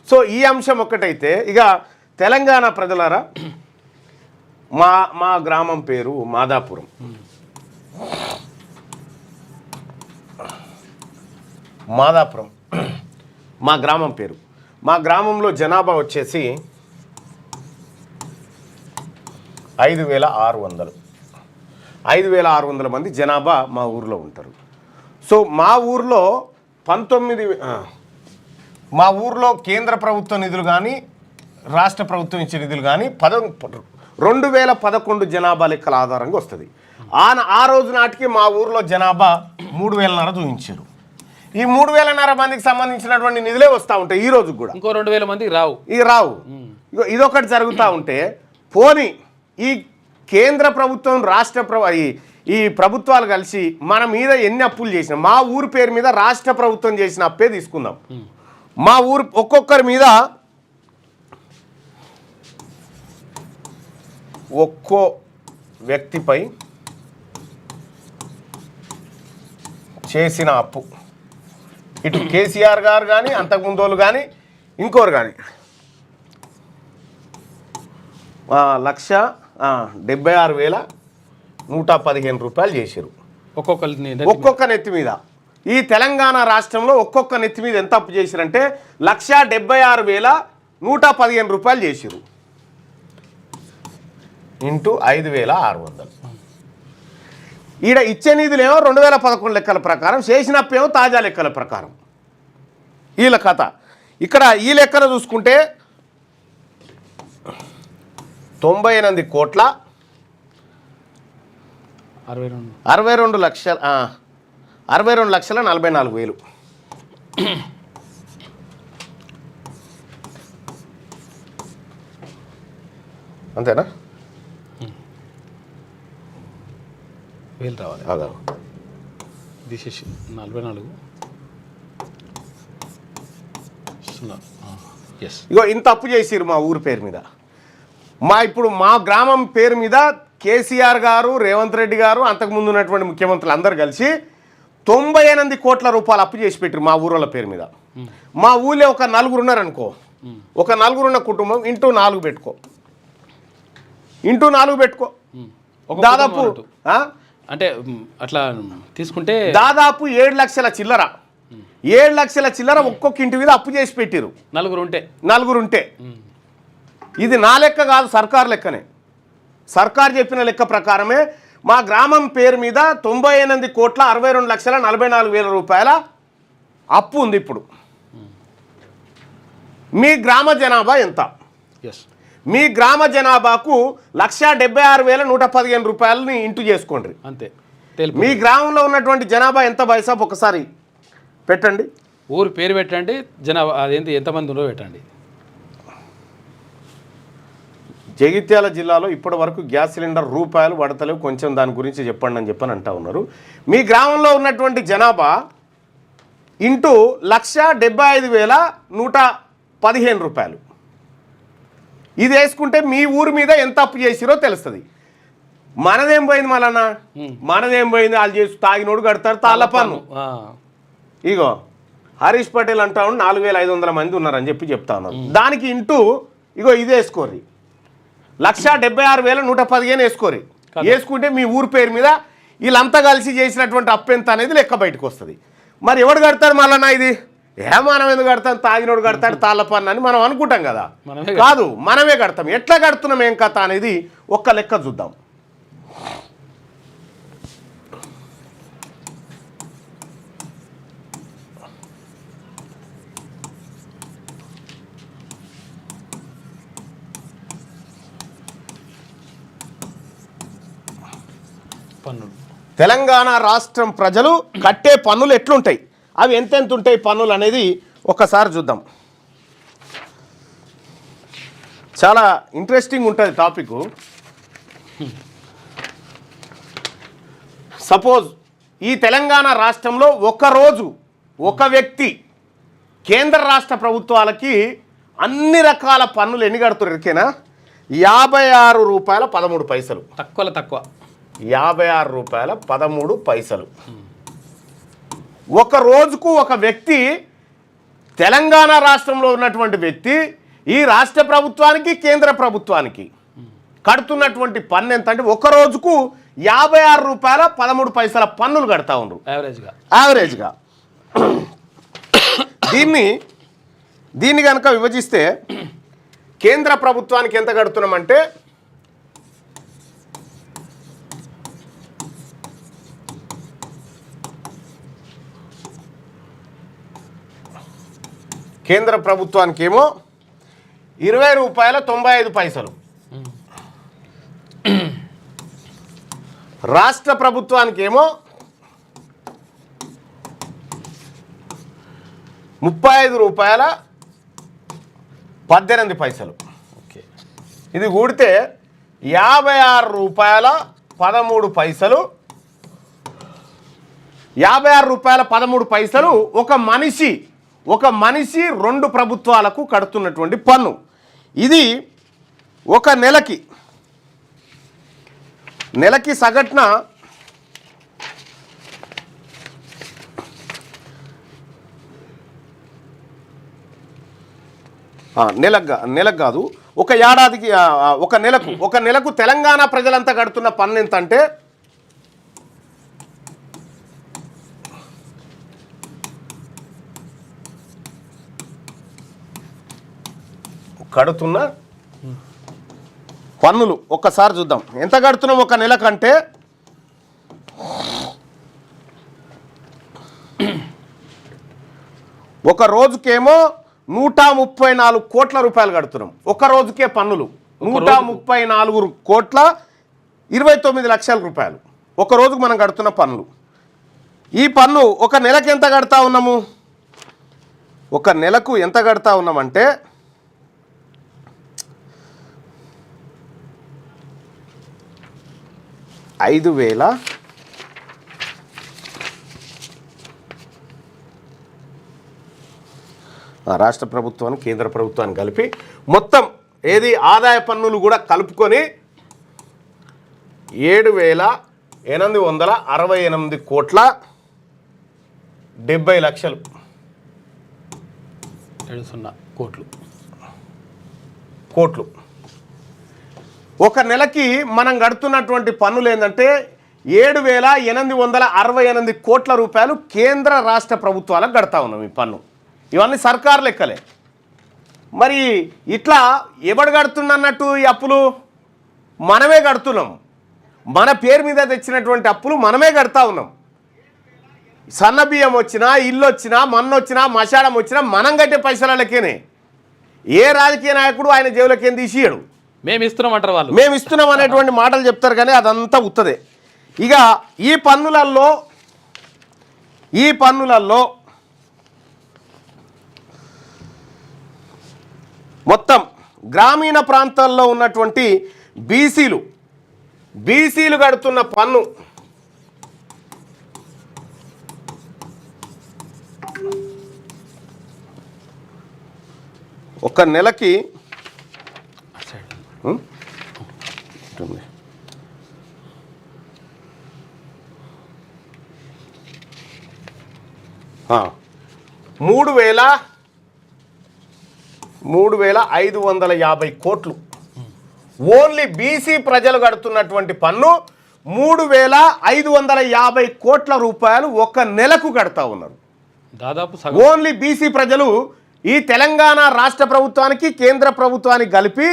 So ఈ అంశం ఒక్కటైతే ఇక తెలంగాణ ప్రజలారా మా గ్రామం పేరు మాదాపురం. మాదాపురం మా గ్రామం పేరు. మా గ్రామంలో జనాభా వచ్చేసి 5,600. 5,600 మంది జనాభా మా ఊర్లో ఉంటారు. సో మా ఊర్లో మా ఊర్లో కేంద్ర ప్రభుత్వ నిధులు కానీ రాష్ట్ర ప్రభుత్వం ఇచ్చే నిధులు కానీ 2011 జనాభా లెక్కల ఆధారంగా వస్తుంది. ఆ రోజు నాటికి మా ఊర్లో జనాభా 3,500 చూపించారు. ఈ 3,500 మందికి సంబంధించినటువంటి నిధులే వస్తూ ఉంటాయి ఈ రోజు కూడా. ఇంకో 2,000 మందికి రావు. ఇదొకటి జరుగుతూ ఉంటే పోనీ ఈ కేంద్ర ప్రభుత్వం ఈ ప్రభుత్వాలు కలిసి మన మీద ఎన్ని అప్పులు చేసినా మా ఊరు పేరు మీద రాష్ట్ర ప్రభుత్వం చేసిన అప్పే తీసుకుందాం. మా ఊరు ఒక్కొక్కరి మీద ఒక్కో వ్యక్తిపై చేసిన అప్పు ఇటు కేసీఆర్ గారు కానీ అంతకుముందోళ్ళు కానీ ఇంకోరు కానీ 1,76,115 రూపాయలు చేశారు ఒక్కొక్క నెత్తి మీద. ఈ తెలంగాణ రాష్ట్రంలో ఒక్కొక్క నెత్తి మీద ఎంత అప్పు చేశారంటే 1,76,115 రూపాయలు చేశారు ఇంటూ 5,600. ఈడ ఇచ్చే నిధులేమో 2011 లెక్కల ప్రకారం, చేసిన అప్పేమో తాజా లెక్కల ప్రకారం. వీళ్ళ కథ ఇక్కడ ఈ లెక్కన చూసుకుంటే 62,62,44,000 అంతేనా? వేలు రావాలి. తీసేసి 44. ఇగో ఇంత అప్పు చేసిరు మా ఊరు పేరు మీద. ఇప్పుడు మా గ్రామం పేరు మీద కేసీఆర్ గారు, రేవంత్ రెడ్డి గారు, అంతకుముందు ఉన్నటువంటి ముఖ్యమంత్రులు అందరూ కలిసి 98 కోట్ల రూపాయలు అప్పు చేసి పెట్టారు మా ఊరోళ్ళ పేరు మీద. మా ఊళ్ళో ఒక 4 ఉన్నారనుకో, ఒక 4 ఉన్న కుటుంబం ఇంటూ 4 పెట్టుకో, దాదాపు అంటే అట్లా తీసుకుంటే దాదాపు 7 లక్షల చిల్లర, 7 లక్షల చిల్లర ఒక్కొక్క ఇంటి మీద అప్పు చేసి పెట్టారు. 4 ఉంటే ఇది నా లెక్క కాదు, సర్కారు లెక్కనే. సర్కారు చెప్పిన లెక్క ప్రకారమే మా గ్రామం పేరు మీద 98,62,44,000 రూపాయల అప్పు ఉంది. ఇప్పుడు మీ గ్రామ జనాభా ఎంత? మీ గ్రామ జనాభాకు 1,76,115 రూపాయలని ఇంటూ చేసుకోండి అంతే. మీ గ్రామంలో ఉన్నటువంటి జనాభా ఎంత బైసాబ్ ఒకసారి పెట్టండి, ఊరు పేరు పెట్టండి, జనాభా అదేంటి ఎంతమంది ఉందో పెట్టండి. జగిత్యాల జిల్లాలో ఇప్పటి వరకు గ్యాస్ సిలిండర్ రూపాయలు పడతలేవు, కొంచెం దాని గురించి చెప్పండి అని అంటా ఉన్నారు. మీ గ్రామంలో ఉన్నటువంటి జనాభా ఇంటూ 1,75,115 రూపాయలు ఇది వేసుకుంటే మీ ఊరి మీద ఎంత అప్పు చేసిరో తెలుస్తుంది. మనదేం పోయింది మళ్ళా? మనదేం పోయింది? వాళ్ళు చేసి తాగినోడు కడతారు తాళ్ళ పన్ను. ఇగో హరీష్ పటేల్ అంటా 4,500 మంది ఉన్నారని చెప్తా ఉన్నారు. దానికి ఇంటూ ఇగో ఇది వేసుకోర్రి, 1,76,115 వేసుకోరి. వేసుకుంటే మీ ఊరి పేరు మీద వీళ్ళంతా కలిసి చేసినటువంటి అప్పు ఎంత అనేది లెక్క బయటకు వస్తుంది. మరి ఎవడు కడతారు మళ్ళా? ఇది మనం ఎందుకు కడతాం? తాగినోడు కడతాడు తాళ్ళ పన్ను అని మనం అనుకుంటాం కదా, కాదు మనమే కడతాం. ఎట్లా కడుతున్నాం ఏం కథ అనేది ఒక్క లెక్క చూద్దాం. తెలంగాణ రాష్ట్రం ప్రజలు కట్టే పన్నులు ఎట్లుంటాయి, అవి ఎంతెంత ఉంటాయి పన్నులు అనేది ఒక్కసారి చూద్దాం. చాలా ఇంట్రెస్టింగ్ ఉంటుంది టాపిక్. సపోజ్ ఈ తెలంగాణ రాష్ట్రంలో ఒకరోజు ఒక వ్యక్తి కేంద్ర రాష్ట్ర ప్రభుత్వాలకి అన్ని రకాల పన్నులు ఎన్ని కడుతున్నారు ఎరికేనా? 56 రూపాయల 13 పైసలు. తక్కువ 56 రూపాయల 13 పైసలు. ఒక రోజుకు ఒక వ్యక్తి తెలంగాణ రాష్ట్రంలో ఉన్నటువంటి వ్యక్తి ఈ రాష్ట్ర ప్రభుత్వానికి కేంద్ర ప్రభుత్వానికి కడుతున్నటువంటి పన్ను ఎంత అంటే ఒక రోజుకు ₹56.13 పన్నులు కడతా ఉన్నారు యావరేజ్గా. దీన్ని కనుక విభజిస్తే కేంద్ర ప్రభుత్వానికి ఎంత కడుతున్నామంటే కేంద్ర ప్రభుత్వానికి ఏమో ₹20.95, రాష్ట్ర ప్రభుత్వానికి ఏమో ₹35.18. ఓకే, ఇది కూడితే ₹56.13. ₹56.13 ఒక మనిషి 2 ప్రభుత్వాలకు కడుతున్నటువంటి పన్ను. ఇది ఒక నెలకి సగటున నెలకు కాదు, ఒక ఏడాదికి ఒక నెలకు తెలంగాణ ప్రజలంతా కడుతున్న పన్ను ఎంత అంటే కడుతున్న పన్నులు ఒక్కసారి చూద్దాం. ఎంత కడుతున్నాం ఒక నెల కంటే? ఒక రోజుకేమో 134 కోట్ల రూపాయలు కడుతున్నాం. ఒక రోజుకే పన్నులు 134.29 లక్షల రూపాయలు ఒక రోజుకు మనం కడుతున్న పన్నులు. ఈ పన్ను ఒక నెలకు ఎంత కడతా ఉన్నాము? ఒక నెలకు ఎంత కడతా ఉన్నామంటే రాష్ట్ర ప్రభుత్వాన్ని కేంద్ర ప్రభుత్వాన్ని కలిపి మొత్తం ఏది ఆదాయ పన్నులు కూడా కలుపుకొని 7,868,70,00,000 కోట్లు. ఒక నెలకి మనం కడుతున్నటువంటి పన్నులు ఏంటంటే 7,868 కోట్ల రూపాయలు కేంద్ర రాష్ట్ర ప్రభుత్వాలకు కడతా ఉన్నాం ఈ పన్ను. ఇవన్నీ సర్కారు లెక్కలే. మరి ఇట్లా ఎవడు కడుతున్నట్టు ఈ అప్పులు? మనమే కడుతున్నాం. మన పేరు మీద తెచ్చినటువంటి అప్పులు మనమే కడతా ఉన్నాం. సన్న బియ్యం వచ్చినా, ఇల్లు వచ్చినా, మన్ను వచ్చినా, మశాడం వచ్చినా మనం కట్టే పైసలకేనే. ఏ రాజకీయ నాయకుడు ఆయన జేబులకేం తీసియడు. మేము ఇస్తున్నాం అనేటువంటి మాటలు చెప్తారు, కానీ అదంతా ఉత్తదే. ఇక ఈ పన్నులలో మొత్తం గ్రామీణ ప్రాంతాల్లో ఉన్నటువంటి బీసీలు కడుతున్న పన్ను ఒక నెలకి 3,550 కోట్లు. ఓన్లీ బీసీ ప్రజలు కడుతున్నటువంటి పన్ను 3,550 కోట్ల రూపాయలు ఒక నెలకు కడతా ఉన్నారు. దాదాపు ఓన్లీ బీసీ ప్రజలు ఈ తెలంగాణ రాష్ట్ర ప్రభుత్వానికి కేంద్ర ప్రభుత్వానికి కలిపి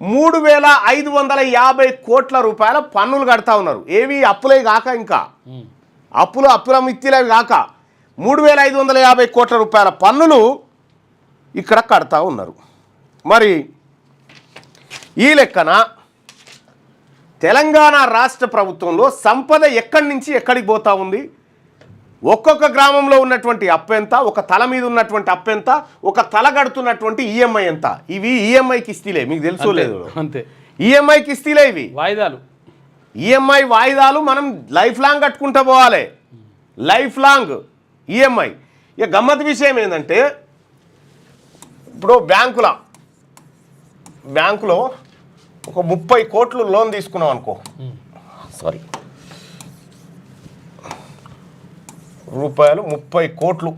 3,550 కోట్ల రూపాయల పన్నులు కడతా ఉన్నారు. ఏవి అప్పులే కాక, ఇంకా అప్పుల మిత్తిలవి కాక 3,550 కోట్ల రూపాయల పన్నులు ఇక్కడ కడతా ఉన్నారు. మరి ఈ లెక్కన తెలంగాణ రాష్ట్ర ప్రభుత్వంలో సంపద ఎక్కడి నుంచి ఎక్కడికి పోతా ఉంది? ఒక్కొక్క గ్రామంలో ఉన్నటువంటి అప్పు ఎంత, ఒక తల మీద ఉన్నటువంటి అప్పు ఎంత, ఒక తల కడుతున్నటువంటి ఈఎంఐ ఎంత? ఇవి ఈఎంఐ కిస్తీలే, మీకు తెలుసో లేదు? అంతే, ఈఎంఐ కిస్తీలే ఇవి, వాయిదాలు. ఈఎంఐ వాయిదాలు మనం లైఫ్ లాంగ్ కట్టుకుంటూ పోవాలి. Life long EMI. ఇక గమ్మత్ విషయం ఏంటంటే, ఇప్పుడు బ్యాంకులో ఒక 30 కోట్లు లోన్ తీసుకున్నాం అనుకో, రూపాయలు 30 కోట్లు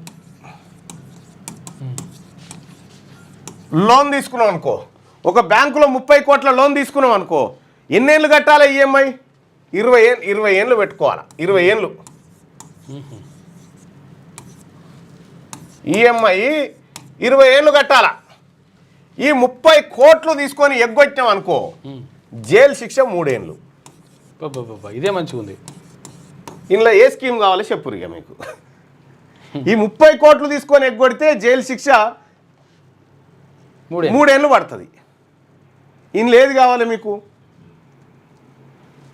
లోన్ తీసుకున్నాం అనుకో, ఒక బ్యాంకులో 30 కోట్ల లోన్ తీసుకున్నాం అనుకో, ఎన్నేళ్ళు కట్టాలి ఈఎంఐ? 20 ఏళ్ళు పెట్టుకోవాలి. 20 ఏళ్ళు ఈఎంఐ 20 ఏళ్ళు కట్టాల. ఈ 30 కోట్లు తీసుకొని ఎగ్గొచ్చాం అనుకో, జైలు శిక్ష 3 ఏళ్ళు. ఇదే మంచిగా ఉంది. ఇందులో ఏ స్కీమ్ కావాలో చెప్పురు ఇక మీకు. ఈ 30 కోట్లు తీసుకొని ఎగ్గొడితే జైలు శిక్ష 3 ఏళ్ళు పడుతుంది. ఇందులో ఏది కావాలి మీకు?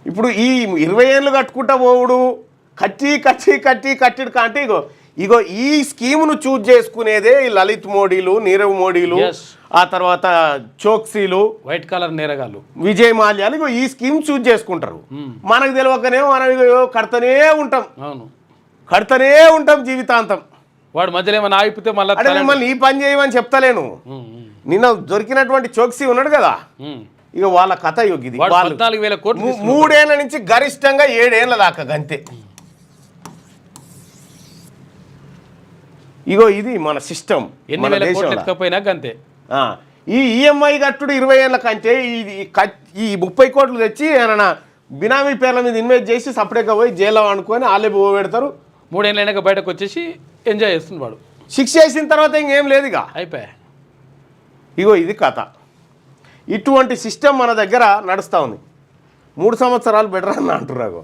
ఇప్పుడు ఈ 20 ఏళ్ళు కట్టుకుంటా పోవుడు, కట్టిడు కంటే ఇగో ఈ స్కీమును చూజ్ చేసుకునేదే ఈ లలిత్ మోడీలు, నీరవ్ మోడీలు, ఆ తర్వాత చోక్సీలు, వైట్ కలర్ నేరగాళ్ళు, విజయ్ మాల్యాలు, ఇగో ఈ స్కీమ్ చూజ్ చేసుకుంటారు. మనకు తెలియకనే మనం కడతనే ఉంటాం జీవితాంతం. వాడు మధ్యలో ఏమైనా ఆగిపోతే మళ్ళీ ఈ పని చేయమని చెప్తలేను. నిన్న దొరికినటువంటి చోక్సీ ఉన్నాడు కదా, ఇక వాళ్ళ కథ యోగిది. 14,000 కోట్లు 3 ఏళ్ల నుంచి గరిష్టంగా 7 ఏళ్ల దాకా గంతే. ఇగో ఇది మన సిస్టమ్. గంతే. ఈ ఈఎంఐ కట్టుడు 20 ఏళ్ళ కంటే ఈ 30 కోట్లు తెచ్చి ఏమన్నా బినామీ పేర్ల మీద ఇన్వెస్ట్ చేసి సపరేట్గా పోయి జైల్లో అనుకొని వాళ్ళే పెడతారు. 3 ఏళ్ళైనాక బయటకు వచ్చేసి ఎంజాయ్ చేస్తుంది వాడు. శిక్ష వేసిన తర్వాత ఇంకేం లేదు ఇక అయిపోయా. ఇగో ఇది కథ. ఇటువంటి సిస్టమ్ మన దగ్గర నడుస్తూ ఉంది. 3 సంవత్సరాలు బెటర్ అని అంటున్నారు.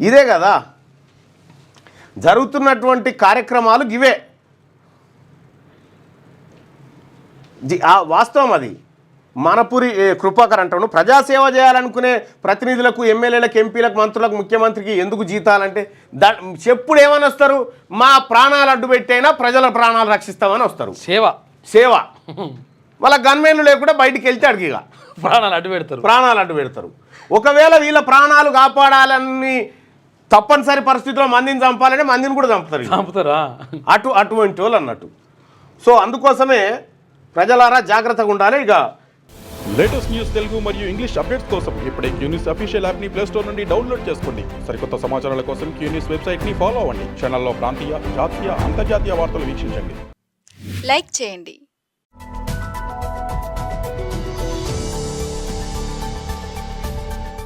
ఇదే కదా జరుగుతున్నటువంటి కార్యక్రమాలు. ఇవే వాస్తవం. అది మనపురి కృపాకర్ అంటాను. ప్రజాసేవ చేయాలనుకునే ప్రతినిధులకు, ఎమ్మెల్యేలకు, ఎంపీలకు, మంత్రులకు, ముఖ్యమంత్రికి ఎందుకు జీతాలంటే చెప్పుడు ఏమని వస్తారు? మా ప్రాణాలు అడ్డు పెట్టైనా ప్రజల ప్రాణాలు రక్షిస్తామని వస్తారు. సేవ వాళ్ళ గన్మెన్లు లేకుండా బయటికి వెళ్తే అడిగిగా ప్రాణాలు అడ్డు పెడతారు. ఒకవేళ వీళ్ళ ప్రాణాలు కాపాడాలని తప్పనిసరి పరిస్థితిలో మందిని చంపాలంటే మందిని కూడా చంపుతారా అటువంటి వాళ్ళు అన్నట్టు. సో అందుకోసమే ప్రజలారా జాగ్రత్తగా ఉండాలి. ఇక లేటెస్ట్ న్యూస్ తెలుగు మరియు ఇంగ్లీష్ అప్డేట్స్ కోసం ఇప్పుడే క్యూన్యూస్ అఫీషియల్ యాప్ని ప్లే స్టోర్ నుండి డౌన్లోడ్ చేసుకోండి. సరికొత్త సమాచారాల కోసం క్యూన్యూస్ వెబ్సైట్ని ఫాలో అవ్వండి. ఛానల్లో ప్రాంతీయ, జాతీయ, అంతర్జాతీయ వార్తలు వీక్షించండి. లైక్ చేయండి.